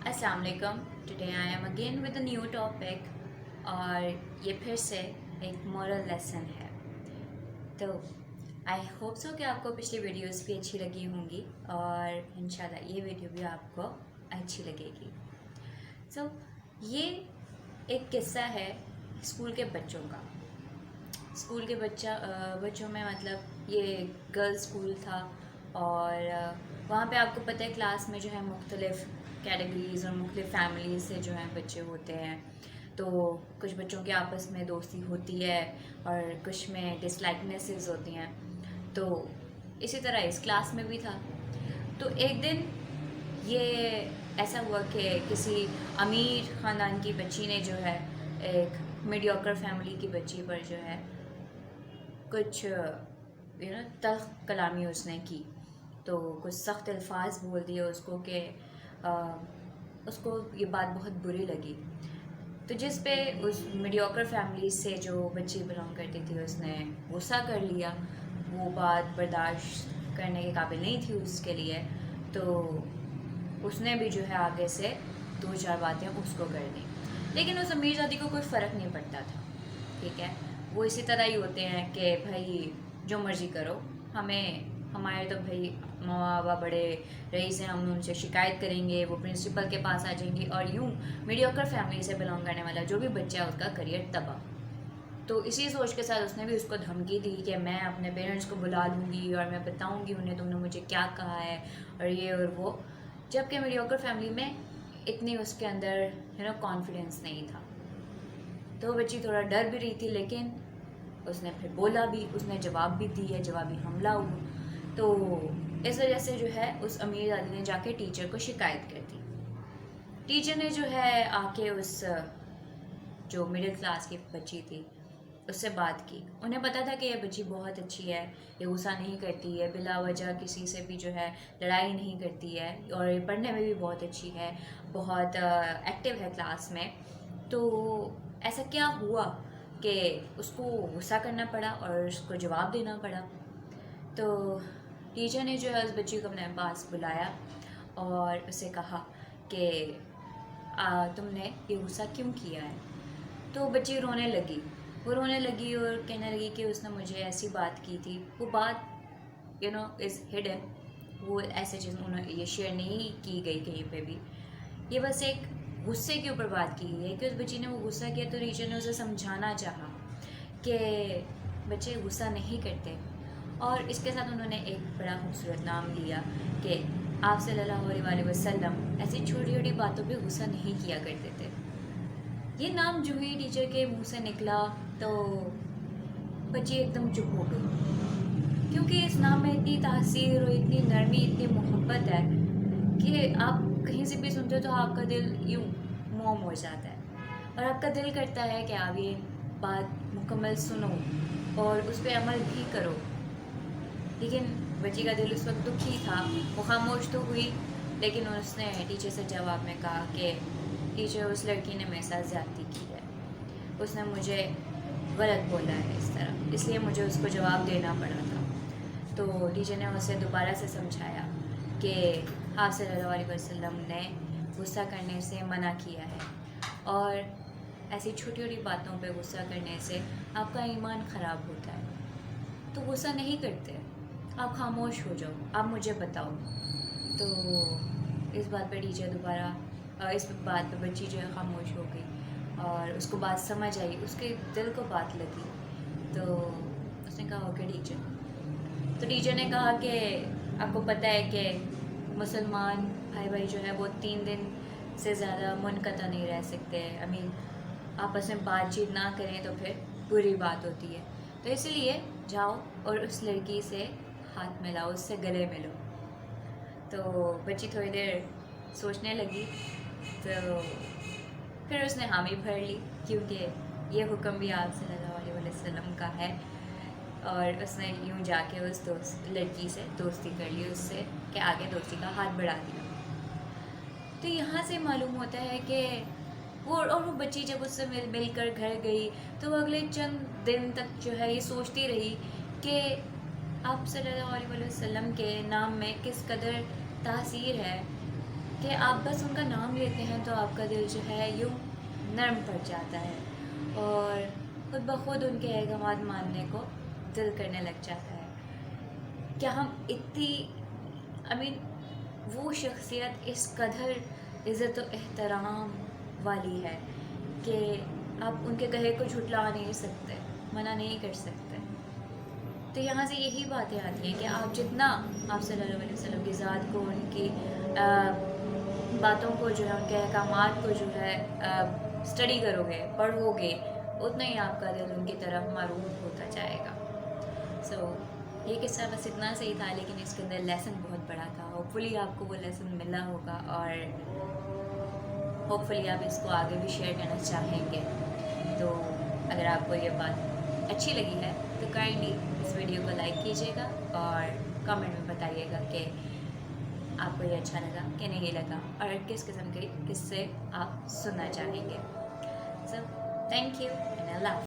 अस्सलाम वालेकुम। Today I am again with a new topic और ये फिर से एक मोरल लेसन है। तो आई होप सो कि आपको पिछली वीडियोस भी अच्छी लगी होंगी और इंशाल्लाह ये वीडियो भी आपको अच्छी लगेगी। ये एक किस्सा है स्कूल के बच्चों का। स्कूल के बच्चों में मतलब ये गर्ल्स स्कूल था और वहाँ पे आपको पता है क्लास में जो है मुख्तलिफ़ कैटेगरीज़ और मुख्तलिफ़ फैमिली से जो हैं बच्चे होते हैं। तो कुछ बच्चों के आपस में दोस्ती होती है और कुछ में डिसलाइकनेसेस होती हैं। तो इसी तरह इस क्लास में भी था। तो एक दिन ये ऐसा हुआ कि किसी अमीर ख़ानदान की बच्ची ने जो है एक मीडियोकर फैमिली की बच्ची पर जो है कुछ तल्ख़ कलामी उसने की। तो कुछ सख्त अल्फाज बोल दिए उसको कि उसको ये बात बहुत बुरी लगी। तो जिस पे उस मीडियोकर फैमिली से जो बच्ची बिलोंग करती थी उसने गुस्सा कर लिया। वो बात बर्दाश्त करने के काबिल नहीं थी उसके लिए। तो उसने भी जो है आगे से 2-4 बातें उसको कर दी। लेकिन उस अमीरजादी को कोई फ़र्क नहीं पड़ता था। ठीक है, वो इसी तरह ही होते हैं कि भाई जो मर्ज़ी करो, हमारे तो भाई माँ बाप बड़े रईस हैं, हम उनसे शिकायत करेंगे, वो प्रिंसिपल के पास आ जाएंगे और यूँ मीडियोकर फैमिली से बिलोंग करने वाला जो भी बच्चा है उसका करियर तबाह। तो इसी सोच के साथ उसने भी उसको धमकी दी कि मैं अपने पेरेंट्स को बुला लूँगी और मैं बताऊँगी उन्हें तुमने मुझे क्या कहा है और ये और वो। जबकि मीडियोकर फैमिली में इतनी उसके अंदर कॉन्फिडेंस नहीं था। तो वो बच्ची थोड़ा डर भी रही थी, लेकिन उसने फिर बोला भी, उसने जवाब भी दिया, जवाबी हमला हुआ। तो इस वजह से जो है उस अमीर दादी ने जाके टीचर को शिकायत कर दी। टीचर ने जो है आके उस जो मिडिल क्लास की बच्ची थी उससे बात की। उन्हें पता था कि ये बच्ची बहुत अच्छी है, ये गुस्सा नहीं करती है, बिला वजह किसी से भी जो है लड़ाई नहीं करती है और ये पढ़ने में भी बहुत अच्छी है, बहुत एक्टिव है क्लास में। तो ऐसा क्या हुआ कि उसको गुस्सा करना पड़ा और उसको जवाब देना पड़ा। तो टीचर ने जो है उस बच्ची को अपने पास बुलाया और उसे कहा कि तुमने ये गुस्सा क्यों किया है। तो बच्ची रोने लगी। वो रोने लगी और कहने लगी कि उसने मुझे ऐसी बात की थी। वो बात इज़ हिडन, वो ऐसे चीज़ उन्होंने ये शेयर नहीं की गई कहीं पे भी। ये बस एक गुस्से के ऊपर बात की गई है कि उस बच्ची ने वो गुस्सा किया। तो टीचर ने उसे समझाना चाहा कि बच्चे गुस्सा नहीं करते और इसके साथ उन्होंने एक बड़ा खूबसूरत नाम लिया कि आप सल्लल्लाहु अलैहि वसल्लम ऐसी छोटी छोटी बातों पे गुस्सा नहीं किया करते थे। ये नाम जो ही टीचर के मुंह से निकला तो बच्ची एकदम चुप हो गई, क्योंकि इस नाम में इतनी तासीर और इतनी नरमी, इतनी मोहब्बत है कि आप कहीं से भी सुनते हो तो आपका दिल यूँ मोम हो जाता है और आपका दिल करता है कि आप ये बात मुकम्मल सुनो और उस पर अमल भी करो। लेकिन बच्ची का दिल उस वक्त दुखी था। वो खामोश तो हुई, लेकिन उसने टीचर से जवाब में कहा कि टीचर, उस लड़की ने मेरे साथ ज़्यादती की है, उसने मुझे गलत बोला है इस तरह, इसलिए मुझे उसको जवाब देना पड़ा था। तो टीचर ने उसे दोबारा से समझाया कि आप सल्लल्लाहु अलैहि वसल्लम ने गुस्सा करने से मना किया है और ऐसी छोटी छोटी बातों पे गुस्सा करने से आपका ईमान ख़राब होता है। तो गुस्सा नहीं करते, आप खामोश हो जाओ, आप मुझे बताओ। तो इस बात पे टीचर दोबारा इस बात पे बच्ची जो है खामोश हो गई और उसको बात समझ आई, उसके दिल को बात लगी। तो उसने कहा ओके टीचर। तो टीचर ने कहा कि आपको पता है कि मुसलमान भाई जो है वो 3 दिन से ज़्यादा मुनक़ता नहीं रह सकते। आपस में बातचीत ना करें तो फिर बुरी बात होती है। तो इसलिए जाओ और उस लड़की से हाथ मिलाओ, उससे गले मिलो। तो बच्ची थोड़ी देर सोचने लगी, तो फिर उसने हामी भर ली, क्योंकि ये हुक्म भी आप सल्लल्लाहु अलैहि वसल्लम का है। और उसने यूँ जाके उस लड़की से दोस्ती कर ली, उससे कि आगे दोस्ती का हाथ बढ़ा दिया। तो यहाँ से मालूम होता है कि वो बच्ची जब उससे मिल कर घर गई तो वो अगले चंद दिन तक जो है ये सोचती रही कि आप सल्लल्लाहु अलैहि वसल्लम के नाम में किस कदर तासीर है کہ آپ بس ان کا نام لیتے ہیں تو آپ کا دل جو ہے یوں نرم پڑ جاتا ہے اور خود بخود ان کے احکامات ماننے کو دل کرنے لگ جاتا ہے. کیا ہم اتنی وہ شخصیت اس قدر عزت و احترام والی ہے کہ آپ ان کے کہے کو جھٹلا نہیں سکتے, منع نہیں کر سکتے. تو یہاں سے یہی باتیں آتی ہیں کہ آپ جتنا آپ صلی اللہ علیہ وسلم کی ذات کو, ان کی باتوں کو جو ہے, ان کے احکامات کو جو ہے اسٹڈی کرو گے, پڑھو گے, اتنا ہی آپ کا دل ان کی طرف معروف ہوتا جائے گا. سو یہ قصہ بس اتنا صحیح تھا, لیکن اس کے اندر لیسن بہت بڑا تھا. ہوپ فلی آپ کو وہ لیسن ملا ہوگا اور ہوپ فلی آپ اس کو آگے بھی شیئر کرنا چاہیں گے. تو اگر آپ کو یہ بات اچھی لگی ہے تو کائنڈلی اس ویڈیو کو لائک کیجیے گا اور کامنٹ میں بتائیے گا کہ آپ کو یہ اچھا لگا کہ نہیں لگا, اور کس قسم کے قصے آپ سننا چاہیں گے. سو تھینک یو اینڈ اللہ حافظ.